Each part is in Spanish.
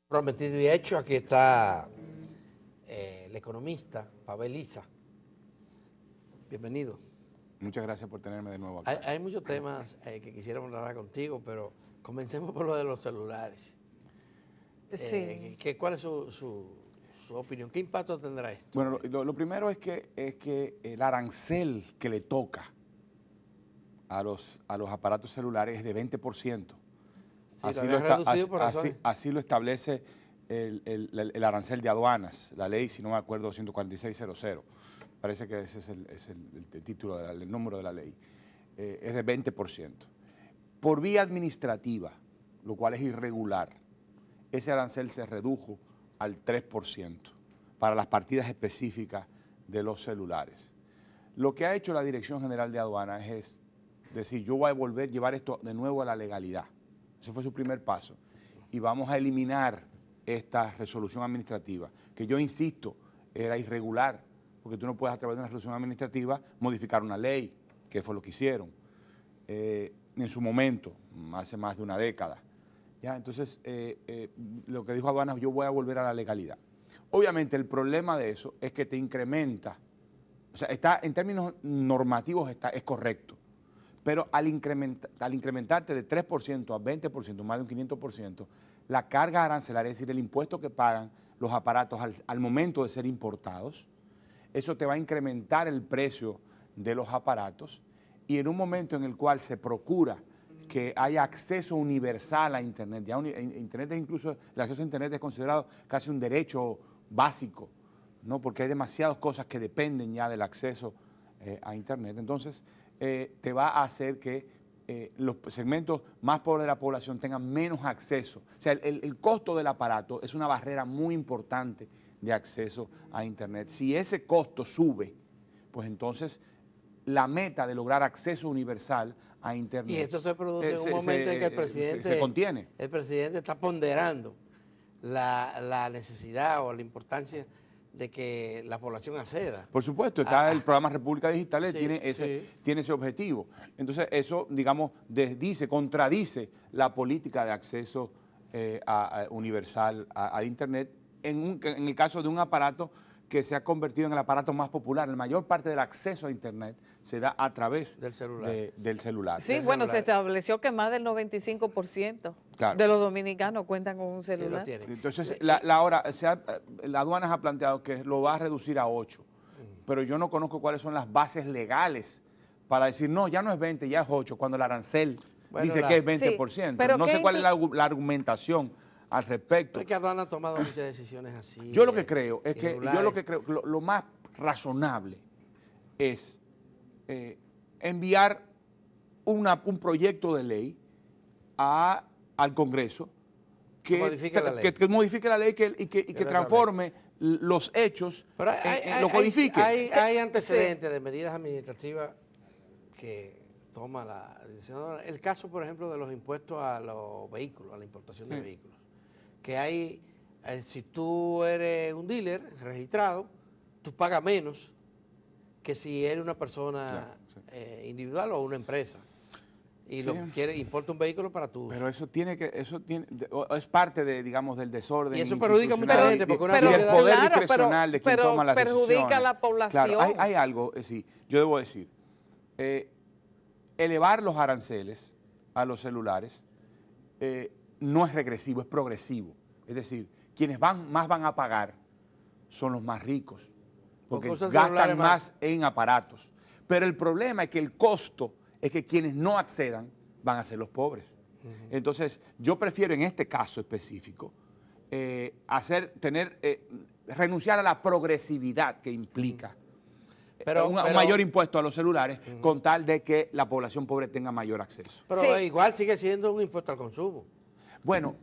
Prometido y hecho, aquí está el economista Pavel Iza. Bienvenido. Muchas gracias por tenerme de nuevo Hay, acá. hay muchos temas que quisiéramos hablar contigo, pero comencemos por lo de los celulares. Sí. ¿Cuál es su opinión? ¿Qué impacto tendrá esto? Bueno, lo primero es que el arancel que le toca a los aparatos celulares es de 20%. Sí, lo habían reducido por así, razones. así lo establece el arancel de aduanas, la ley, si no me acuerdo, 146.00. Parece que ese es el título, el número de la ley. Es de 20%. Por vía administrativa, lo cual es irregular, ese arancel se redujo al 3% para las partidas específicas de los celulares. Lo que ha hecho la Dirección General de Aduanas es decir, yo voy a volver a llevar esto de nuevo a la legalidad. Ese fue su primer paso. Y vamos a eliminar esta resolución administrativa, que yo insisto, era irregular, porque tú no puedes a través de una resolución administrativa modificar una ley, que fue lo que hicieron en su momento, hace más de una década. ¿Ya? Entonces, lo que dijo Aduanas, yo voy a volver a la legalidad. Obviamente el problema de eso es que te incrementa, o sea, está en términos normativos es correcto, pero al incrementarte de 3% a 20%, más de un 500%, la carga arancelaria, es decir, el impuesto que pagan los aparatos al momento de ser importados, eso te va a incrementar el precio de los aparatos y en un momento en el cual se procura que haya acceso universal a Internet, ya Internet es incluso, el acceso a Internet es considerado casi un derecho básico, ¿no? Porque hay demasiadas cosas que dependen ya del acceso a Internet. Entonces, te va a hacer que los segmentos más pobres de la población tengan menos acceso. O sea, el costo del aparato es una barrera muy importante de acceso a Internet. Si ese costo sube, pues entonces la meta de lograr acceso universal a Internet. Y esto se produce en un momento en que el presidente se contiene. El presidente está ponderando la necesidad o la importancia de que la población acceda. Por supuesto, está el programa República Digital, Sí, tiene ese objetivo. Entonces, eso, digamos, contradice la política de acceso universal a Internet en el caso de un aparato que se ha convertido en el aparato más popular. La mayor parte del acceso a Internet se da a través del celular. Del celular. Sí, bueno, se estableció que más del 95% de los dominicanos cuentan con un celular. Sí, lo tienen. Entonces, la aduanas ha planteado que lo va a reducir a 8, pero yo no conozco cuáles son las bases legales para decir, no, ya no es 20, ya es 8, cuando el arancel dice que es 20%. Sí, pero no sé cuál es la argumentación al respecto. Porque Aduana ha tomado muchas decisiones así. Yo lo que creo es que, lo más razonable es enviar un proyecto de ley al Congreso que modifique la ley y que transforme los hechos, pero lo codifique. Hay antecedentes de medidas administrativas que toma la decisión. El caso, por ejemplo, de los impuestos a los vehículos, a la importación de vehículos. Que hay, si tú eres un dealer registrado, tú pagas menos que si eres una persona individual o una empresa. Y importa un vehículo para tu uso. Pero eso es parte de, digamos, del desorden. Y eso perjudica a mucha gente porque y el poder discrecional de quien toma las decisiones. Perjudica a la población. Claro, hay algo, sí, yo debo decir, elevar los aranceles a los celulares no es regresivo, es progresivo. Es decir, quienes más van a pagar son los más ricos, porque gastan más en aparatos. Pero el problema es que el costo es que quienes no accedan van a ser los pobres. Entonces, yo prefiero en este caso específico renunciar a la progresividad que implica un mayor impuesto a los celulares con tal de que la población pobre tenga mayor acceso. Pero igual sigue siendo un impuesto al consumo. Bueno,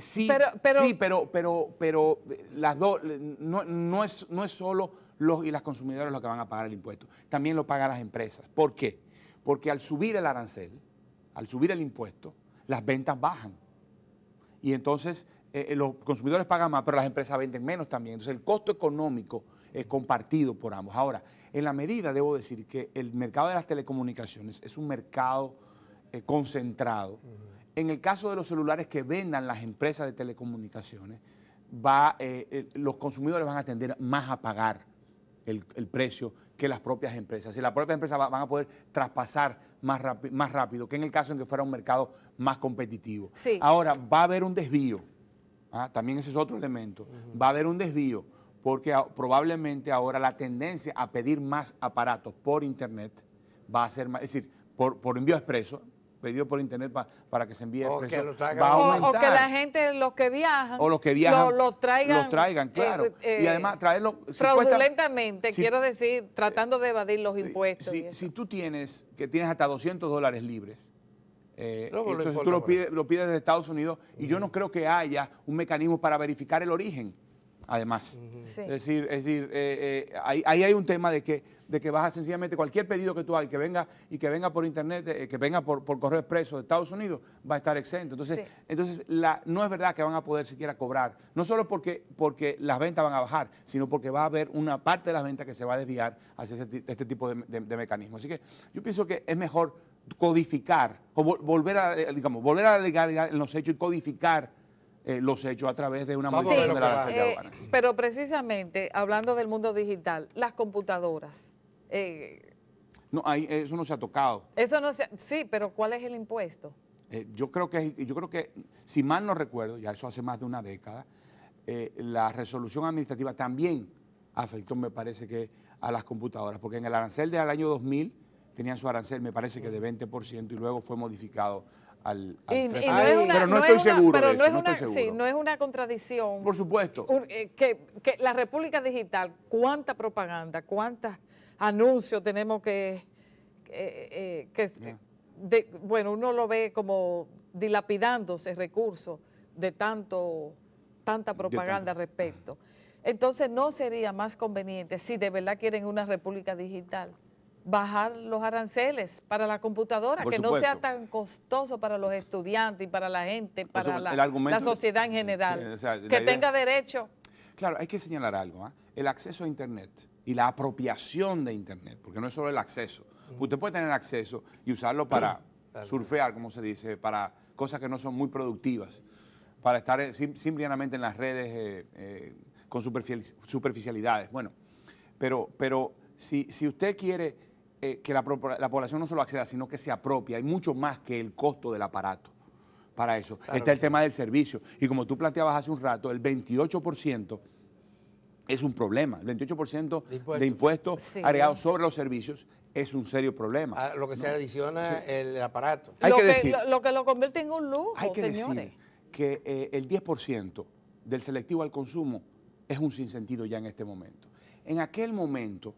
sí, pero las dos, no es solo los y las consumidores los que van a pagar el impuesto, también lo pagan las empresas. ¿Por qué? Porque al subir el arancel, al subir el impuesto, las ventas bajan. Y entonces los consumidores pagan más, pero las empresas venden menos también. Entonces el costo económico es compartido por ambos. Ahora, en la medida, debo decir, que el mercado de las telecomunicaciones es un mercado concentrado, En el caso de los celulares que vendan las empresas de telecomunicaciones, los consumidores van a tender más a pagar el precio que las propias empresas. Y las propias empresas van a poder traspasar más rápido que en el caso en que fuera un mercado más competitivo. Sí. Ahora, va a haber un desvío. También ese es otro elemento. Va a haber un desvío porque probablemente ahora la tendencia a pedir más aparatos por Internet va a ser más, es decir, por envío expreso, pedido por Internet para que se envíe expreso, va a aumentar. O que la gente, los que viajan, o los que viajan los traigan, claro. Y además traerlo fraudulentamente, quiero decir, tratando de evadir los impuestos. Si tú tienes hasta $200 libres, entonces tú lo pides desde Estados Unidos y yo no creo que haya un mecanismo para verificar el origen, además. Sí. Es decir, ahí hay un tema de que vas a sencillamente cualquier pedido que tú hagas y que venga por Internet, que venga por correo expreso de Estados Unidos, va a estar exento. Entonces no es verdad que van a poder siquiera cobrar, no solo porque las ventas van a bajar, sino porque va a haber una parte de las ventas que se va a desviar hacia este tipo de mecanismos. Así que yo pienso que es mejor codificar o volver a la legalidad en los hechos y codificar los hechos a través de una modificación de la arancel de aduanas. Pero precisamente, hablando del mundo digital, las computadoras. No, eso no se ha tocado. Sí, pero ¿cuál es el impuesto? Yo creo que, si mal no recuerdo, ya eso hace más de una década, la resolución administrativa también afectó, me parece que, a las computadoras, porque en el arancel del año 2000 tenían su arancel, me parece que de 20%, y luego fue modificado al 3%. Pero no estoy seguro de eso. Sí, no es una contradicción. Por supuesto. Que la República Digital, ¿cuánta propaganda, cuántos anuncios tenemos bueno, uno lo ve como dilapidándose recursos de tanta propaganda al respecto? Entonces, ¿no sería más conveniente, si de verdad quieren una República Digital, bajar los aranceles para la computadora, que no sea tan costoso para los estudiantes y para la gente, para la sociedad en general, que tenga derecho? Claro, hay que señalar algo. El acceso a Internet y la apropiación de Internet, porque no es solo el acceso. Usted puede tener acceso y usarlo para surfear, como se dice, para cosas que no son muy productivas, para estar simplemente en las redes con superficialidades. Bueno, pero si usted quiere que la población no solo acceda, sino que se apropie, hay mucho más que el costo del aparato para eso. Claro, está el tema del servicio. Y como tú planteabas hace un rato, el 28% es un problema. El 28% de impuestos agregados sobre los servicios es un serio problema. A lo que se adiciona el aparato. Lo que lo convierte en un lujo, hay que señores. Decir que el 10% del selectivo al consumo es un sinsentido ya en este momento. En aquel momento,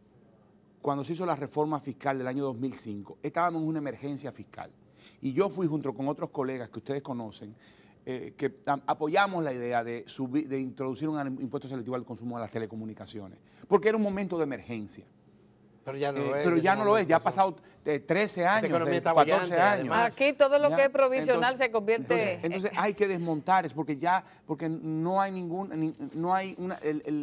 cuando se hizo la reforma fiscal del año 2005, estábamos en una emergencia fiscal. Y yo fui junto con otros colegas que ustedes conocen, que apoyamos la idea de introducir un impuesto selectivo al consumo de las telecomunicaciones, porque era un momento de emergencia. Pero ya no lo es. Pero ya no lo es, ya ha pasado 13 años, 14 años. Aquí todo lo que es provisional se convierte... Entonces hay que desmontar, porque no hay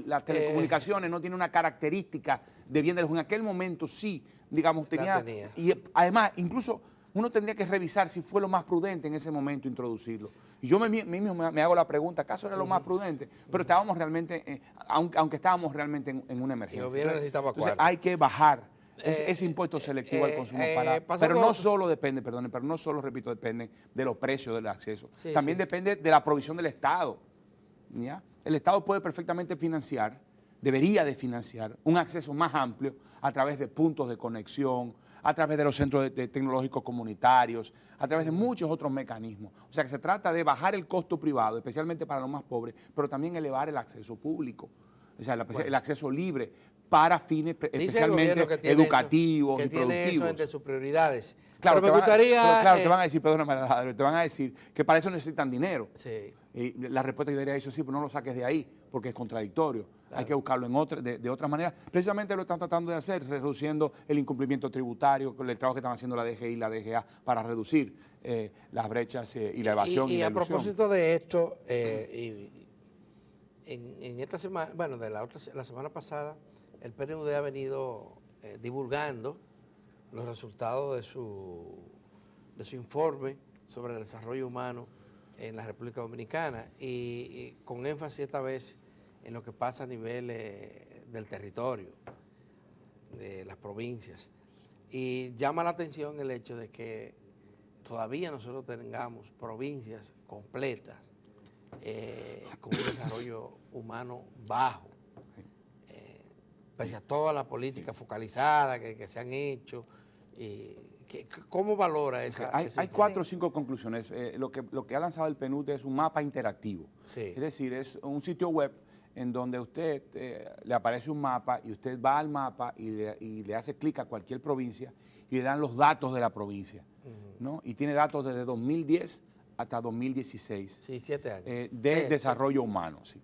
las telecomunicaciones no tiene una característica de bien de lujo. En aquel momento sí, digamos, tenía. Y además, incluso uno tendría que revisar si fue lo más prudente en ese momento introducirlo. Y yo mismo me hago la pregunta, ¿acaso era lo más prudente? Pero estábamos realmente, aunque estábamos realmente en una emergencia. Entonces hay que bajar ese impuesto selectivo al consumo pero no solo depende, pero no solo, repito, depende de los precios del acceso. También depende de la provisión del Estado. ¿Ya? El Estado puede perfectamente financiar, debería de financiar un acceso más amplio a través de puntos de conexión, a través de los centros tecnológicos comunitarios, a través de muchos otros mecanismos. O sea que se trata de bajar el costo privado, especialmente para los más pobres, pero también elevar el acceso público, o sea, el acceso libre para fines especialmente educativos y productivos. Que tiene eso entre sus prioridades. Claro, pero me gustaría... Claro, te van a decir, perdóname, te van a decir que para eso necesitan dinero. Sí. Y la respuesta que diría eso sí, pero no lo saques de ahí, porque es contradictorio. Claro. Hay que buscarlo de otra manera. Precisamente lo están tratando de hacer, reduciendo el incumplimiento tributario, con el trabajo que están haciendo la DGI y la DGA para reducir las brechas y la evasión y la ilusión. A propósito de esto, en esta semana, bueno, la semana pasada, el PNUD ha venido divulgando los resultados de su informe sobre el desarrollo humano en la República Dominicana y con énfasis esta vez en lo que pasa a nivel del territorio, de las provincias. Y llama la atención el hecho de que todavía nosotros tengamos provincias completas con un desarrollo humano bajo, pese a toda la política focalizada que se han hecho. ¿Cómo valora esa? Hay 4 o 5 conclusiones. Lo que ha lanzado el PNUD es un mapa interactivo. Sí. Es decir, es un sitio web en donde usted le aparece un mapa y usted va al mapa y le hace clic a cualquier provincia y le dan los datos de la provincia, ¿no? Y tiene datos desde 2010 hasta 2016. Sí, 7 años. De desarrollo humano, sí.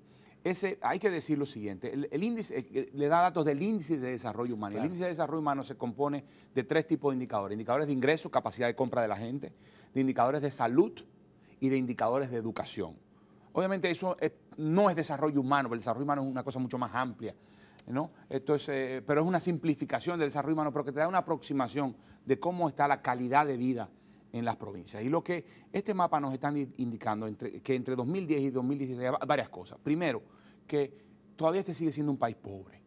Hay que decir lo siguiente, el índice le da datos del índice de desarrollo humano. Claro. El índice de desarrollo humano se compone de 3 tipos de indicadores: indicadores de ingreso, capacidad de compra de la gente, de indicadores de salud y de indicadores de educación. Obviamente eso no es desarrollo humano, porque el desarrollo humano es una cosa mucho más amplia, ¿no? Pero es una simplificación del desarrollo humano, pero que te da una aproximación de cómo está la calidad de vida en las provincias. Y lo que este mapa nos está indicando, que entre 2010 y 2016 hay varias cosas. Primero, que todavía este sigue siendo un país pobre.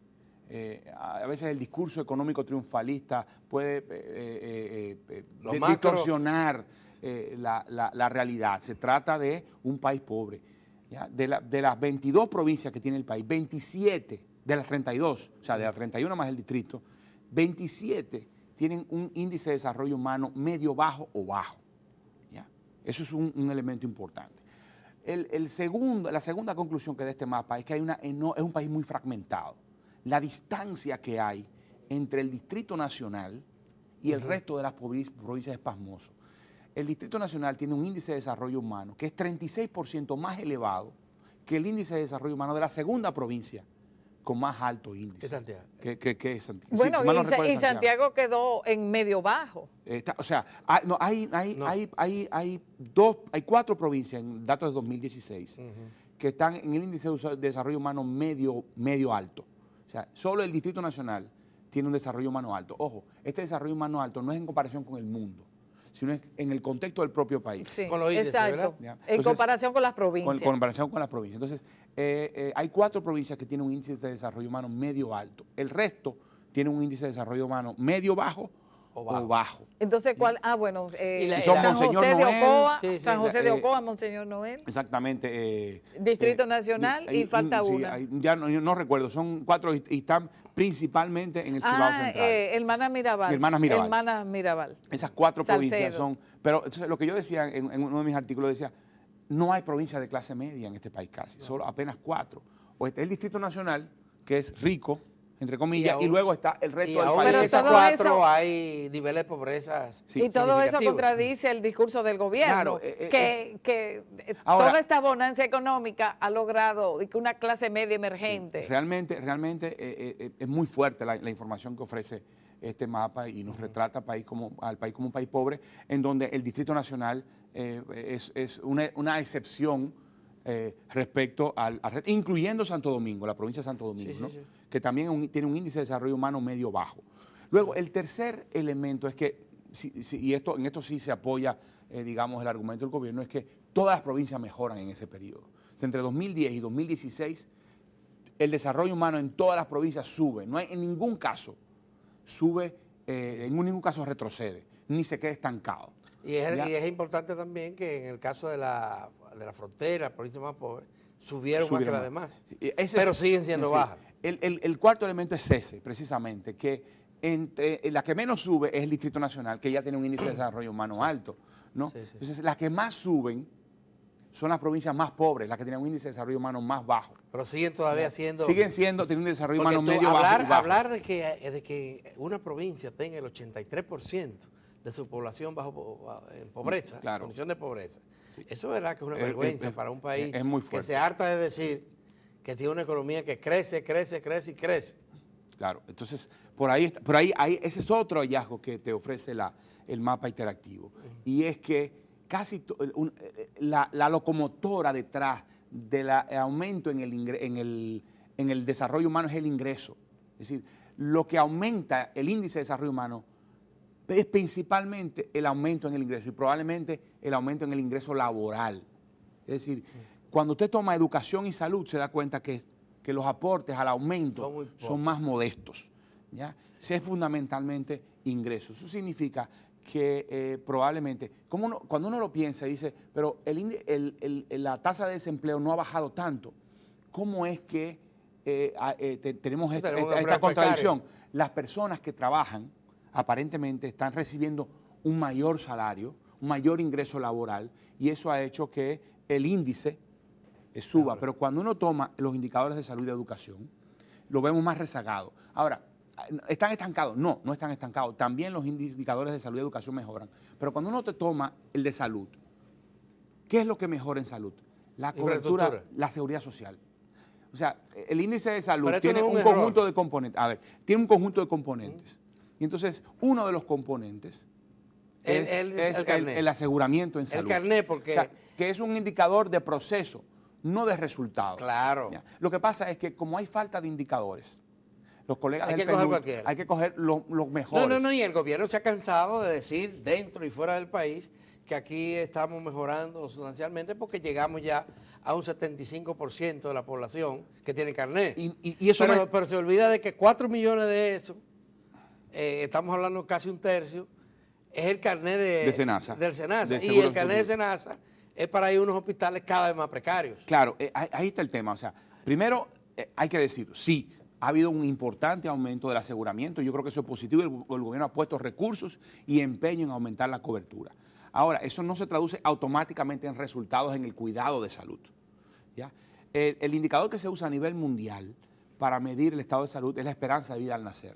A veces el discurso económico triunfalista puede distorsionar la realidad. Se trata de un país pobre. ¿Ya? De las 22 provincias que tiene el país, 27 de las 32, o sea, de las 31 más el distrito, 27 tienen un índice de desarrollo humano medio bajo o bajo. ¿Ya? Eso es un elemento importante. La segunda conclusión que da este mapa es que es un país muy fragmentado. La distancia que hay entre el Distrito Nacional y el resto de las provincias es pasmoso. El Distrito Nacional tiene un índice de desarrollo humano que es 36% más elevado que el índice de desarrollo humano de la segunda provincia con más alto índice. ¿Qué Santiago? ¿Qué es Santiago? Bueno, si mal no recuerdo, y Santiago quedó en medio bajo. O sea, hay 4 provincias en datos de 2016 que están en el índice de desarrollo humano medio alto. O sea, solo el Distrito Nacional tiene un desarrollo humano alto. Ojo, este desarrollo humano alto no es en comparación con el mundo, sino es en el contexto del propio país. Sí, con los índices, exacto. ¿verdad? En comparación con las provincias. Con comparación con las provincias. Entonces, hay 4 provincias que tienen un índice de desarrollo humano medio alto. El resto tiene un índice de desarrollo humano medio bajo o bajo. Entonces, ¿cuál? Bueno, San José de Ocoa, San José de Ocoa, Monseñor Noel. Exactamente. Distrito Nacional y falta una. Ya no recuerdo, son 4 y están principalmente en el Cibao Central. Hermanas Mirabal. Hermanas Mirabal. Esas 4 provincias Salcedo. son... Pero entonces, lo que yo decía en uno de mis artículos, decía, no hay provincia de clase media en este país casi, solo apenas 4. O está el Distrito Nacional, que es rico, entre comillas, y luego está el resto del país. Pero en esas 4 hay niveles de pobreza. Sí, y todo eso contradice el discurso del gobierno, que ahora, toda esta bonanza económica ha logrado una clase media emergente. Sí, realmente es muy fuerte la información que ofrece este mapa y nos retrata al país como un país pobre, en donde el Distrito Nacional es una excepción respecto al resto, incluyendo Santo Domingo, la provincia de Santo Domingo, ¿no? Sí. Que también tiene un índice de desarrollo humano medio bajo. Luego, el tercer elemento es que, y en esto sí se apoya, digamos, el argumento del gobierno, es que todas las provincias mejoran en ese periodo. O sea, entre 2010 y 2016, el desarrollo humano en todas las provincias sube, no hay en ningún caso sube, en ningún caso retrocede, ni se queda estancado. Y es importante también que en el caso de la frontera, provincias más pobres, subieron más que las demás, pero siguen siendo bajas. El cuarto elemento es ese, precisamente, que la que menos sube es el Distrito Nacional, que ya tiene un índice de desarrollo humano alto, ¿no? Sí. Entonces, las que más suben son las provincias más pobres, las que tienen un índice de desarrollo humano más bajo. Pero siguen todavía siendo... teniendo un desarrollo humano medio bajo. Hablar de que una provincia tenga el 83% de su población en pobreza, en condición de pobreza, eso es verdad que es una vergüenza para un país que se harta de decir que tiene una economía que crece y crece. Claro, entonces por ahí ese es otro hallazgo que te ofrece el mapa interactivo. Y es que casi la locomotora detrás del aumento en el desarrollo humano es el ingreso. Es decir, lo que aumenta el índice de desarrollo humano es principalmente el aumento en el ingreso y probablemente el aumento en el ingreso laboral. Es decir, cuando usted toma educación y salud, se da cuenta que los aportes al aumento son más modestos, ¿ya? Es fundamentalmente ingresos. Eso significa que probablemente, cuando uno lo piensa, dice, pero la tasa de desempleo no ha bajado tanto, ¿cómo es que tenemos esta contradicción? Las personas que trabajan aparentemente están recibiendo un mayor salario, un mayor ingreso laboral, y eso ha hecho que el índice suba. Ahora, pero cuando uno toma los indicadores de salud y de educación, lo vemos más rezagado. Ahora, ¿están estancados? No, no están estancados. También los indicadores de salud y educación mejoran. Pero cuando uno te toma el de salud, ¿qué es lo que mejora en salud? La cobertura, la seguridad social. O sea, el índice de salud tiene un conjunto de componentes. A ver, tiene un conjunto de componentes. Y entonces, uno de los componentes es el aseguramiento en salud. El carnet, porque... O sea, que es un indicador de proceso, no de resultado. Claro. ¿Ya? Lo que pasa es que como hay falta de indicadores, los colegas del PNUD, hay que coger los mejores. No, y el gobierno se ha cansado de decir dentro y fuera del país que aquí estamos mejorando sustancialmente porque llegamos ya a un 75% de la población que tiene carnet. Y eso pero se olvida de que 4 millones de eso, estamos hablando casi un tercio, es el carnet del SENASA. Y el carnet del SENASA es para ir a unos hospitales cada vez más precarios. Claro, ahí está el tema. O sea, primero hay que decir, sí, ha habido un importante aumento del aseguramiento. Yo creo que eso es positivo. El gobierno ha puesto recursos y empeño en aumentar la cobertura. Ahora, eso no se traduce automáticamente en resultados en el cuidado de salud, ¿ya? El indicador que se usa a nivel mundial para medir el estado de salud es la esperanza de vida al nacer.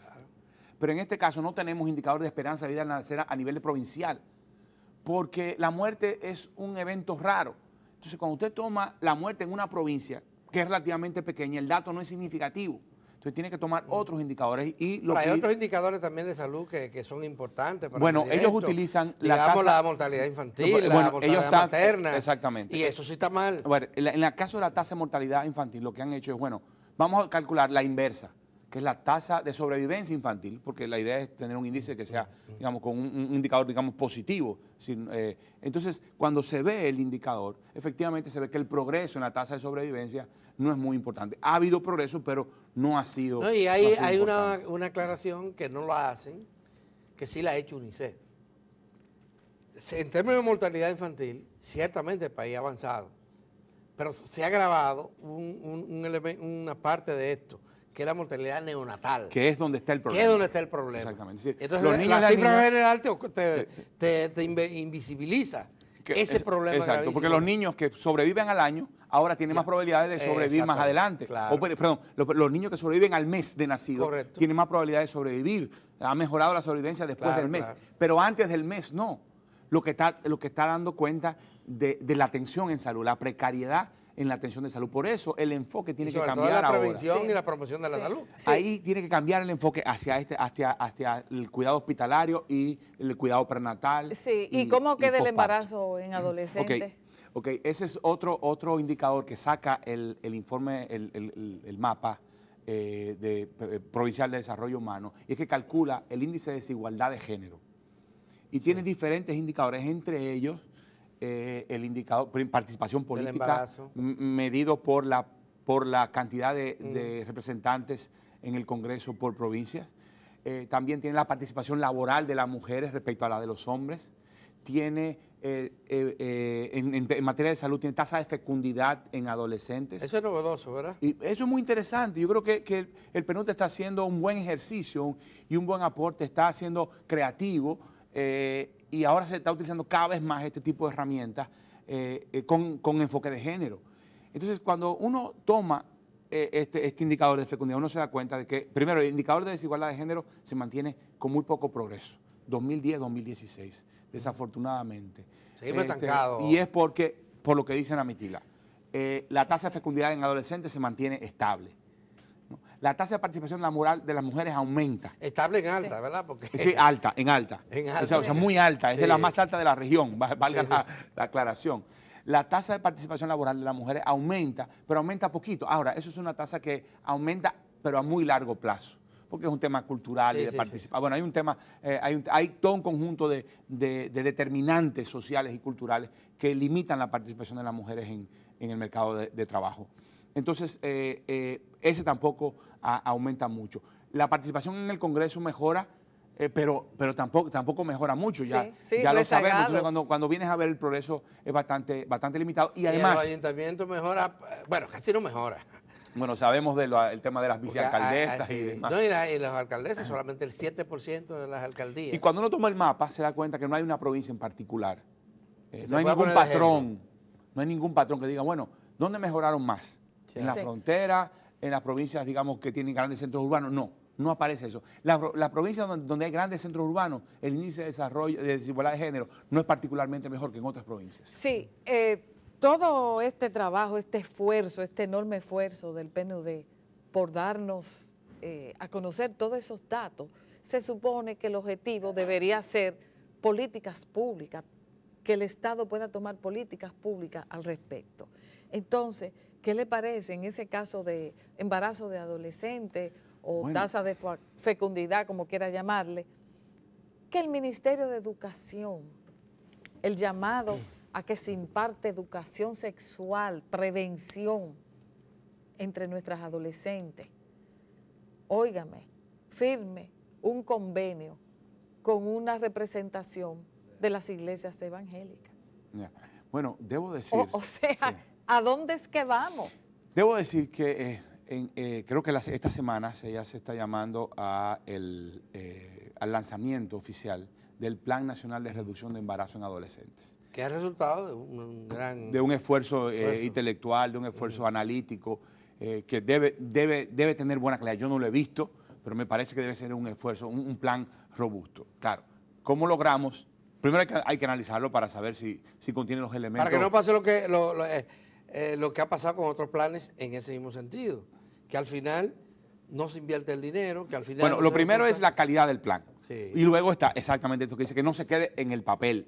Pero en este caso no tenemos indicador de esperanza de vida al nacer a nivel provincial, porque la muerte es un evento raro. Entonces, cuando usted toma la muerte en una provincia que es relativamente pequeña, el dato no es significativo. Entonces tiene que tomar otros indicadores. Pero hay otros indicadores también de salud que son importantes para bueno, ellos utilizan la mortalidad infantil, la mortalidad materna. Exactamente. Y eso sí está mal. Bueno, en el caso de la tasa de mortalidad infantil, lo que han hecho es, bueno, vamos a calcular la inversa, que es la tasa de sobrevivencia infantil, porque la idea es tener un índice que sea, digamos, con un indicador, digamos, positivo. Entonces, cuando se ve el indicador, efectivamente se ve que el progreso en la tasa de sobrevivencia no es muy importante. Ha habido progreso, pero no ha sido. No, y hay una aclaración que no lo hacen, que sí la ha hecho UNICEF. En términos de mortalidad infantil, ciertamente el país ha avanzado, pero se ha agravado una parte de esto, que es la mortalidad neonatal. Que es donde está el problema. Exactamente. Entonces, la cifra general te invisibiliza ese problema. Exacto, gravísimo. Porque los niños que sobreviven al año ahora tienen más probabilidades de sobrevivir más adelante. Claro. Perdón, los niños que sobreviven al mes de nacido tienen más probabilidades de sobrevivir. Ha mejorado la sobrevivencia después del mes. Pero antes del mes no. Lo que está dando cuenta de la atención en salud, la precariedad en la atención de salud. Por eso el enfoque tiene que cambiar ahora. La prevención y la promoción de la salud. Sí. Ahí tiene que cambiar el enfoque hacia el cuidado hospitalario y el cuidado prenatal. Sí, ¿y cómo queda el embarazo en adolescentes? Ok, ese es otro indicador que saca el informe, el mapa provincial de desarrollo humano, y es que calcula el índice de desigualdad de género. Y tiene diferentes indicadores, entre ellos el indicador participación política medido por la cantidad de representantes en el Congreso por provincias. También tiene la participación laboral de las mujeres respecto a la de los hombres. Tiene, en materia de salud, tiene tasa de fecundidad en adolescentes. Eso es novedoso, ¿verdad? Y eso es muy interesante. Yo creo que el PNUD está haciendo un buen ejercicio y un buen aporte, está siendo creativo. Y ahora se está utilizando cada vez más este tipo de herramientas con enfoque de género. Entonces, cuando uno toma este indicador de fecundidad, uno se da cuenta de que, primero, el indicador de desigualdad de género se mantiene con muy poco progreso, 2010-2016, desafortunadamente. Seguimos estancados. Y es por lo que dice Amitila, la tasa de fecundidad en adolescentes se mantiene estable. La tasa de participación laboral de las mujeres aumenta. Estable en alta, ¿verdad? Porque sí, en alta. O sea, muy alta, es de la más alta de la región, valga la aclaración. La tasa de participación laboral de las mujeres aumenta, pero aumenta poquito. Ahora, eso es una tasa que aumenta, pero a muy largo plazo, porque es un tema cultural y de participar. Bueno, hay un tema, hay todo un conjunto de determinantes sociales y culturales que limitan la participación de las mujeres en el mercado de trabajo. Entonces, ese tampoco aumenta mucho. La participación en el Congreso mejora, pero tampoco mejora mucho, ya lo sabemos. Entonces, cuando vienes a ver el progreso es bastante limitado. Y además, los ayuntamientos mejora, bueno, casi no mejora. Bueno, sabemos del tema de las vicealcaldesas y demás. No, y las alcaldesas, solamente el 7% de las alcaldías. Y cuando uno toma el mapa, se da cuenta que no hay una provincia en particular. No hay ningún patrón. No hay ningún patrón que diga, bueno, ¿dónde mejoraron más? ¿En la frontera? ¿En las provincias, digamos, que tienen grandes centros urbanos? No aparece eso. La provincia donde hay grandes centros urbanos, el índice de desarrollo, de desigualdad de género, no es particularmente mejor que en otras provincias. Sí, todo este trabajo, este esfuerzo, este enorme esfuerzo del PNUD por darnos a conocer todos esos datos, se supone que el objetivo debería ser políticas públicas, que el Estado pueda tomar políticas públicas al respecto. Entonces, ¿qué le parece en ese caso de embarazo de adolescentes o tasa de fecundidad, como quiera llamarle, que el Ministerio de Educación, el llamado a que se imparte educación sexual, prevención entre nuestras adolescentes, óigame, firme un convenio con una representación de las iglesias evangélicas? Bueno, debo decir... O sea, ¿a dónde es que vamos? Debo decir que creo que esta semana ya se está llamando al lanzamiento oficial del Plan Nacional de Reducción de Embarazo en Adolescentes. Que es resultado de un gran... De un esfuerzo intelectual, de un esfuerzo analítico, que debe tener buena calidad. Yo no lo he visto, pero me parece que debe ser un esfuerzo, un plan robusto. Claro, ¿cómo logramos? Primero hay que analizarlo para saber si contiene los elementos... Para que no pase lo que ha pasado con otros planes en ese mismo sentido, que al final no se invierte el dinero, que al final... Bueno, lo primero es la calidad del plan. Sí. Y luego está exactamente esto que dice, que no se quede en el papel,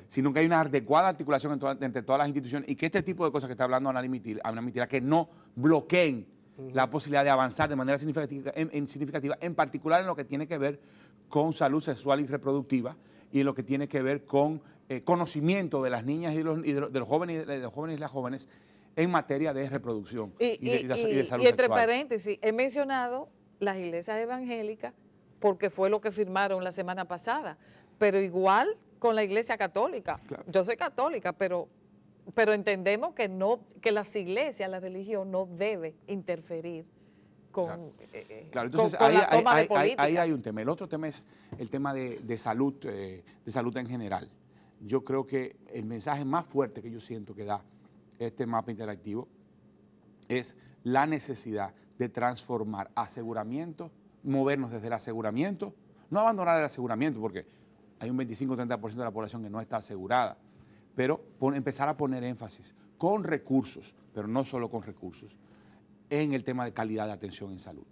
sino que hay una adecuada articulación entre todas las instituciones y que este tipo de cosas que está hablando Ana Mitila, que no bloqueen la posibilidad de avanzar de manera significativa, en particular en lo que tiene que ver con salud sexual y reproductiva y en lo que tiene que ver con conocimiento de las niñas y de los jóvenes y las jóvenes en materia de reproducción y de salud sexual. Y entre paréntesis, he mencionado las iglesias evangélicas porque fue lo que firmaron la semana pasada, pero igual con la iglesia católica. Claro. Yo soy católica, pero entendemos que las iglesias, la religión no debe interferir con entonces, con la toma de políticas. Ahí hay un tema. El otro tema es el tema de salud en general. Yo creo que el mensaje más fuerte que yo siento que da este mapa interactivo es la necesidad de transformar aseguramiento, movernos desde el aseguramiento, no abandonar el aseguramiento porque hay un 25-30% de la población que no está asegurada, pero empezar a poner énfasis con recursos, pero no solo con recursos, en el tema de calidad de atención en salud.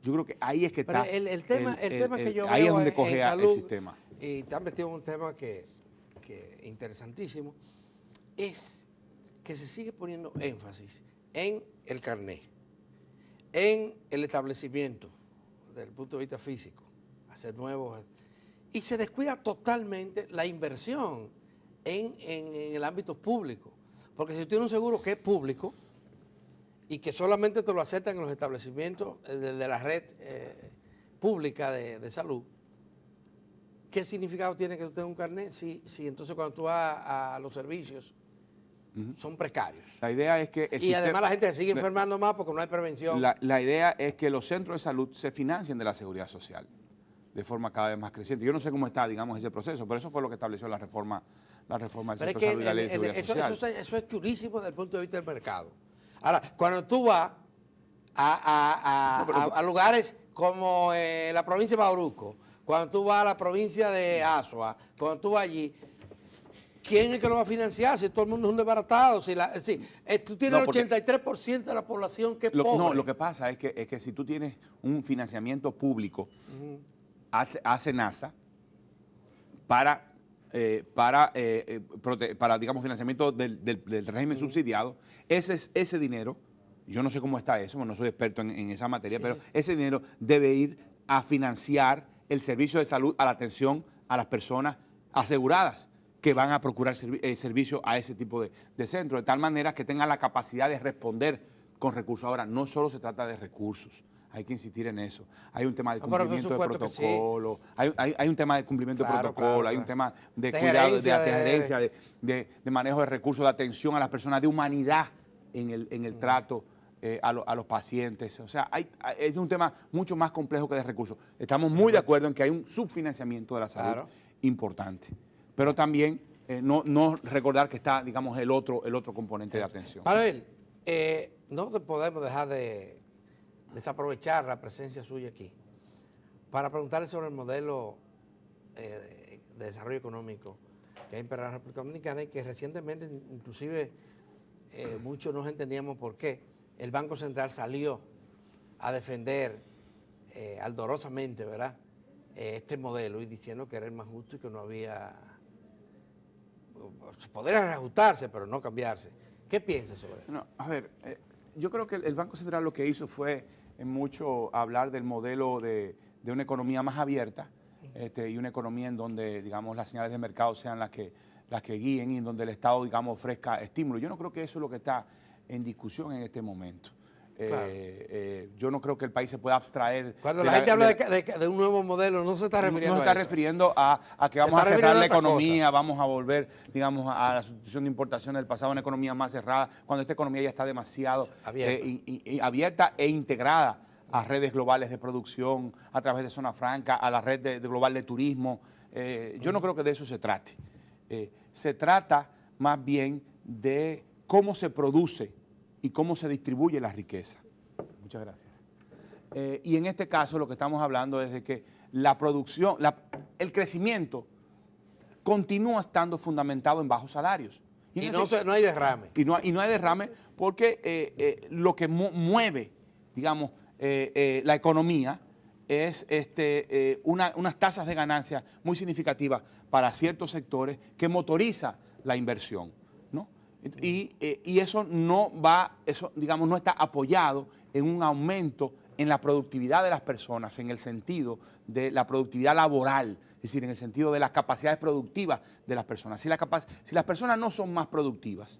Yo creo que ahí es que está el tema que yo ahí veo es donde cojea salud, el sistema. Y está metido en un tema que interesantísimo, es que se sigue poniendo énfasis en el carné, en el establecimiento desde el punto de vista físico, hacer nuevos, y se descuida totalmente la inversión en el ámbito público, porque si tú tienes un seguro que es público y que solamente te lo aceptan en los establecimientos de la red pública de salud, ¿qué significado tiene que tú tengas un carnet si entonces cuando tú vas a los servicios son precarios? La idea es que... además la gente se sigue enfermando más porque no hay prevención. La idea es que los centros de salud se financien de la seguridad social de forma cada vez más creciente. Yo no sé cómo está, digamos, ese proceso, pero eso fue lo que estableció la reforma del Centro de Salud y la Ley de Seguridad Social. Eso es chulísimo desde el punto de vista del mercado. Ahora, cuando tú vas a lugares como la provincia de Bauruco, cuando tú vas a la provincia de Azua, cuando tú vas allí, ¿quién es que lo va a financiar? Si todo el mundo es un desbaratado. Tú tienes el 83% de la población que es pobre. No, lo que pasa es que si tú tienes un financiamiento público, hace NASA para digamos, financiamiento del régimen subsidiado, ese dinero, yo no sé cómo está eso, no soy experto en esa materia, pero ese dinero debe ir a financiar el servicio de salud a la atención a las personas aseguradas que van a procurar servicio a ese tipo de centros, de tal manera que tengan la capacidad de responder con recursos. Ahora, no solo se trata de recursos, hay que insistir en eso. Hay un tema de cumplimiento de protocolo, hay un tema de cumplimiento de protocolo, hay un tema de cuidado, de adherencia, de manejo de recursos, de atención a las personas, de humanidad en el trato a los pacientes. O sea, es un tema mucho más complejo que de recursos. Estamos muy de acuerdo en que hay un subfinanciamiento de la salud importante, pero también no recordar que está, digamos, el otro componente de atención. Pavel, no podemos dejar de desaprovechar la presencia suya aquí para preguntarle sobre el modelo de desarrollo económico que ha imperado en la República Dominicana y que recientemente, inclusive, muchos no entendíamos por qué el Banco Central salió a defender ardorosamente, ¿verdad?, este modelo y diciendo que era el más justo y que no había... Podría reajustarse, pero no cambiarse. ¿Qué piensas sobre eso? No, a ver, yo creo que el Banco Central lo que hizo fue en mucho hablar del modelo de una economía más abierta y una economía en donde, digamos, las señales de mercado sean las que guíen y en donde el Estado, digamos, ofrezca estímulo. Yo no creo que eso es lo que está en discusión en este momento. Claro. Yo no creo que el país se pueda abstraer. Cuando la gente habla de un nuevo modelo, no se está refiriendo no se está refiriendo a que vamos a cerrar la economía, vamos a volver, digamos, a la sustitución de importación del pasado, una economía más cerrada, cuando esta economía ya está demasiado abierta e integrada a redes globales de producción, a través de Zona Franca, a la red global de turismo. Yo no creo que de eso se trate. Se trata más bien de cómo se produce y cómo se distribuye la riqueza. Muchas gracias. Y en este caso lo que estamos hablando es de que la producción, el crecimiento continúa estando fundamentado en bajos salarios. Y no hay derrame. Y no hay derrame porque lo que mueve, digamos, la economía es unas tasas de ganancia muy significativas para ciertos sectores que motoriza la inversión, ¿no? Y eso digamos, no está apoyado en un aumento en la productividad de las personas, en el sentido de la productividad laboral, es decir, en el sentido de las capacidades productivas de las personas. Si las personas no son más productivas,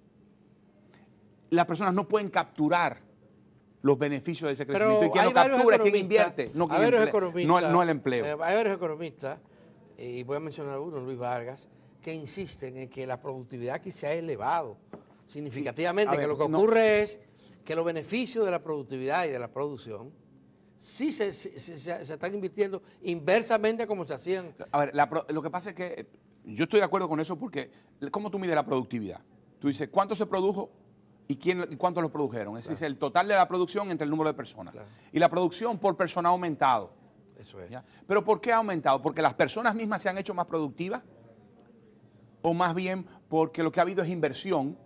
las personas no pueden capturar los beneficios de ese crecimiento. Pero y quien lo captura es quien invierte, no el empleo. Hay varios economistas, y voy a mencionar uno, Luis Vargas, que insisten en que la productividad aquí se ha elevado significativamente, que lo que ocurre es que los beneficios de la productividad y de la producción sí se están invirtiendo inversamente como se hacían. A ver, lo que pasa es que yo estoy de acuerdo con eso porque ¿cómo tú mides la productividad? Tú dices, ¿cuánto se produjo y cuántos lo produjeron? Es decir, el total de la producción entre el número de personas. Claro. Y la producción por persona ha aumentado. Eso es. ¿Ya? ¿Pero por qué ha aumentado? ¿Porque las personas mismas se han hecho más productivas? ¿O más bien porque lo que ha habido es inversión?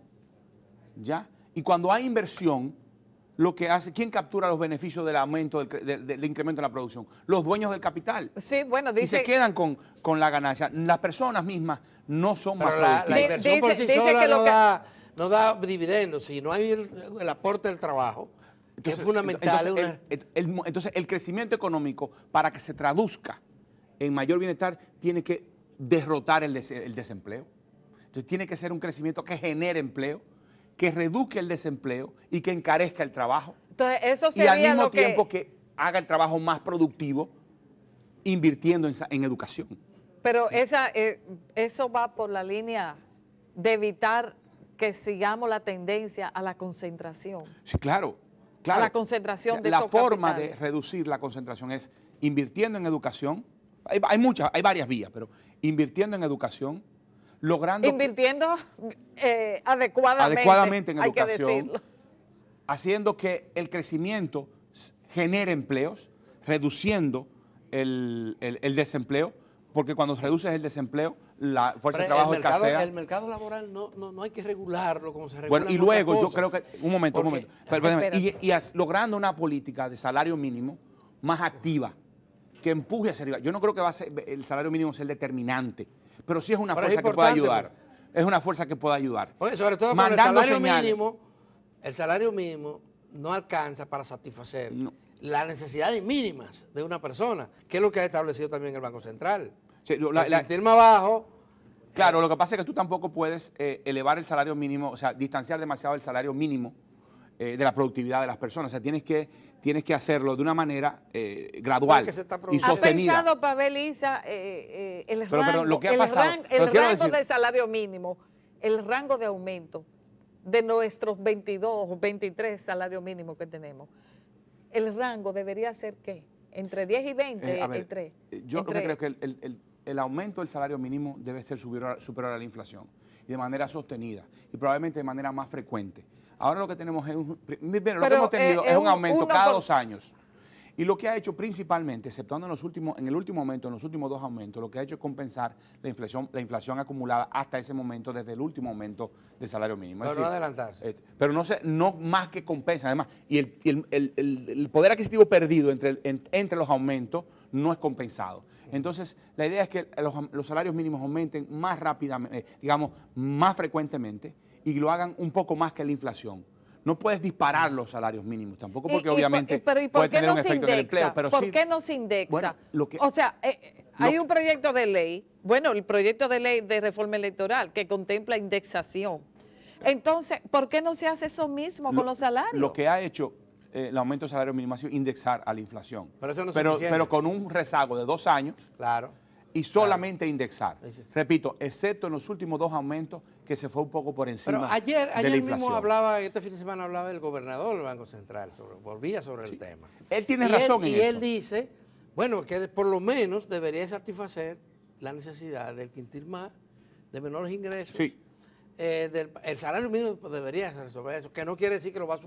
¿Ya? Y cuando hay inversión, lo que hace, ¿quién captura los beneficios del aumento, del incremento en la producción? Los dueños del capital. Sí, bueno, dice... Y se quedan con la ganancia. Las personas mismas no son más productivas. La inversión por sí sola no da dividendos, si no hay el aporte del trabajo, que es fundamental. Entonces, el crecimiento económico, para que se traduzca en mayor bienestar, tiene que derrotar el desempleo. Entonces, tiene que ser un crecimiento que genere empleo, que reduzca el desempleo y que encarezca el trabajo. Entonces, eso sería y al mismo tiempo que haga el trabajo más productivo, invirtiendo en educación. Pero eso va por la línea de evitar que sigamos la tendencia a la concentración. Sí, claro. A la concentración de la forma de reducir la concentración es invirtiendo en educación. Hay varias vías, pero invirtiendo en educación, logrando... Invirtiendo adecuadamente en educación, hay que decirlo. Haciendo que el crecimiento genere empleos, reduciendo el desempleo, porque cuando reduces el desempleo, la fuerza de trabajo escasea. El mercado laboral no hay que regularlo como se regula. Bueno, y luego yo creo que, un momento. Y logrando una política de salario mínimo más activa, que empuje hacia arriba. Yo no creo que el salario mínimo sea el determinante, pero sí es una fuerza que puede ayudar. Es una fuerza que puede ayudar. Oye, sobre todo el salario mínimo no alcanza para satisfacer las necesidades mínimas de una persona, que es lo que ha establecido también el Banco Central. Sí, el más bajo. Claro, lo que pasa es que tú tampoco puedes elevar el salario mínimo, o sea, distanciar demasiado el salario mínimo de la productividad de las personas. O sea, tienes que hacerlo de una manera gradual y sostenida. ¿Ha pensado, Pavel Isa, el rango de salario mínimo, el rango de aumento de nuestros 22 o 23 salarios mínimos que tenemos? ¿El rango debería ser qué? ¿Entre 10 y 20? Yo creo que el aumento del salario mínimo debe ser superior a la inflación y de manera sostenida y probablemente de manera más frecuente. Ahora lo que tenemos es lo que hemos tenido es un aumento cada 2 años. Y lo que ha hecho principalmente, exceptuando en el último aumento, en los últimos 2 aumentos, lo que ha hecho es compensar la inflación acumulada hasta ese momento, desde el último aumento del salario mínimo. Pero no adelantarse. Pero no más que compensa, además. Y el poder adquisitivo perdido entre los aumentos no es compensado. Entonces, la idea es que los salarios mínimos aumenten más rápidamente, digamos, más frecuentemente y lo hagan un poco más que la inflación. No puedes disparar los salarios mínimos tampoco, porque obviamente puede tener un efecto en el empleo. Pero ¿por qué no se indexa? Bueno, o sea, hay un proyecto de ley, el proyecto de ley de reforma electoral que contempla indexación. Entonces, ¿por qué no se hace eso mismo con los salarios? Lo que ha hecho el aumento del salario mínimo ha sido indexar a la inflación. Pero eso no es suficiente. Pero con un rezago de 2 años. Claro. Y solamente indexar. Repito, excepto en los últimos 2 aumentos que se fue un poco por encima. Pero ayer de la inflación. mismo hablaba, este fin de semana hablaba el gobernador del Banco Central, volvía sobre el tema. Él tiene razón en eso. Y él dice, bueno, que por lo menos debería satisfacer la necesidad del quintil más, de menores ingresos. Sí. El salario mínimo debería resolver eso, que no quiere decir que lo va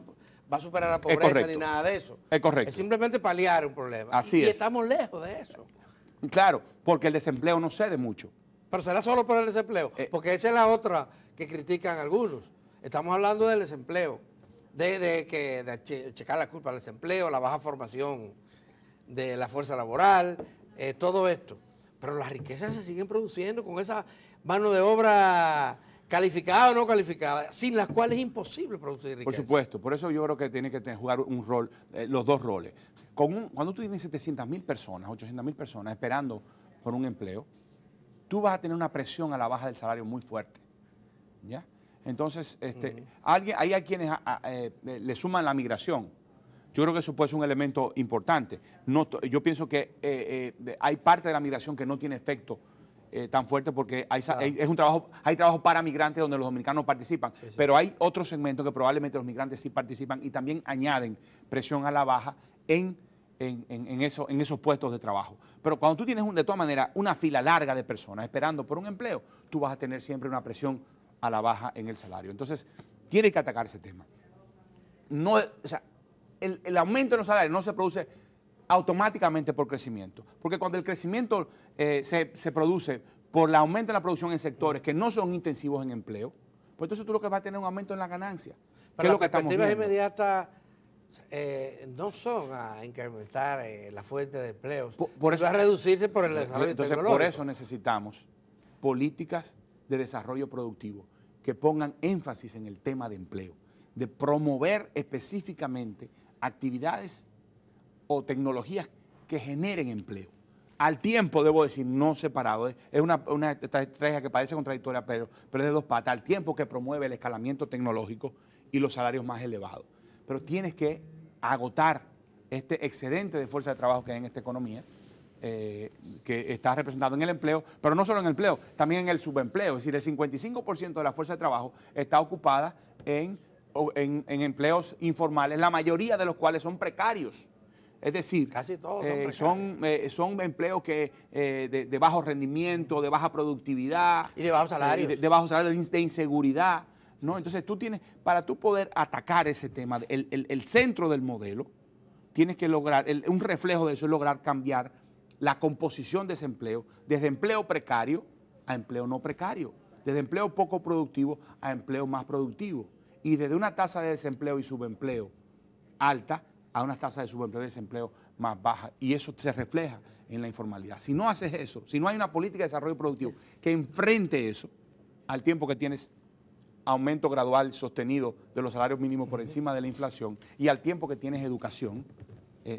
a superar la pobreza ni nada de eso. Es correcto. Es simplemente paliar un problema. Así es. Y estamos lejos de eso. Claro, porque el desempleo no cede mucho. Pero será solo por el desempleo, porque esa es la otra que critican algunos. Estamos hablando del desempleo, de checar la culpa del desempleo, la baja formación de la fuerza laboral, todo esto. Pero las riquezas se siguen produciendo con esa mano de obra calificada o no calificada, sin las cuales es imposible producir riqueza. Por supuesto, por eso yo creo que tiene que jugar un rol, los dos roles. Cuando tú tienes 700.000 personas, 800.000 personas esperando por un empleo, tú vas a tener una presión a la baja del salario muy fuerte, ¿ya? Entonces, hay a quienes le suman la migración. Yo creo que eso puede ser un elemento importante. Yo pienso que hay parte de la migración que no tiene efecto tan fuerte porque hay trabajo para migrantes donde los dominicanos participan, pero hay otros segmentos que probablemente los migrantes sí participan y también añaden presión a la baja en esos puestos de trabajo. Pero cuando tú tienes de todas maneras una fila larga de personas esperando por un empleo, tú vas a tener siempre una presión a la baja en el salario. Entonces, tiene que atacar ese tema. El aumento en los salarios no se produce automáticamente por crecimiento, porque cuando el crecimiento se produce por el aumento en la producción en sectores que no son intensivos en empleo, pues entonces tú lo que vas a tener es un aumento en la ganancia. Pero las perspectivas inmediatas no son a incrementar la fuente de empleos, por eso va a reducirse por el desarrollo tecnológico. Por eso necesitamos políticas de desarrollo productivo que pongan énfasis en el tema de empleo, de promover específicamente actividades o tecnologías que generen empleo. Al tiempo, debo decir, no separado, es una estrategia que parece contradictoria, pero es de 2 patas, al tiempo que promueve el escalamiento tecnológico y los salarios más elevados. Pero tienes que agotar este excedente de fuerza de trabajo que hay en esta economía, que está representado en el empleo, pero no solo en el empleo, también en el subempleo. Es decir, el 55% de la fuerza de trabajo está ocupada en empleos informales, la mayoría de los cuales son precarios. Es decir, casi todos son empleos de bajo rendimiento, de baja productividad. Y de bajos salarios. De bajos salarios, de inseguridad, ¿no? Entonces para tú poder atacar ese tema, el centro del modelo, tienes que lograr, un reflejo de eso es lograr cambiar la composición de ese empleo, desde empleo precario a empleo no precario, desde empleo poco productivo a empleo más productivo, y desde una tasa de desempleo y subempleo alta a una tasa de subempleo y desempleo más baja, y eso se refleja en la informalidad. Si no haces eso, si no hay una política de desarrollo productivo que enfrente eso, al tiempo que tienes aumento gradual sostenido de los salarios mínimos por encima de la inflación y al tiempo que tienes educación,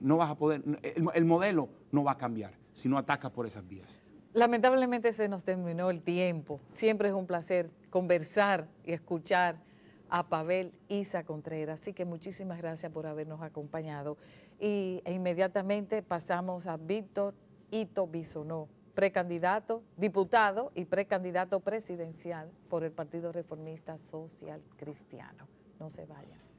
no vas a poder, el modelo no va a cambiar si no atacas por esas vías. Lamentablemente se nos terminó el tiempo. Siempre es un placer conversar y escuchar a Pavel Isa Contreras. Así que muchísimas gracias por habernos acompañado. E inmediatamente pasamos a Víctor Ito Bisonó, precandidato, diputado y precandidato presidencial por el Partido Reformista Social Cristiano. No se vayan.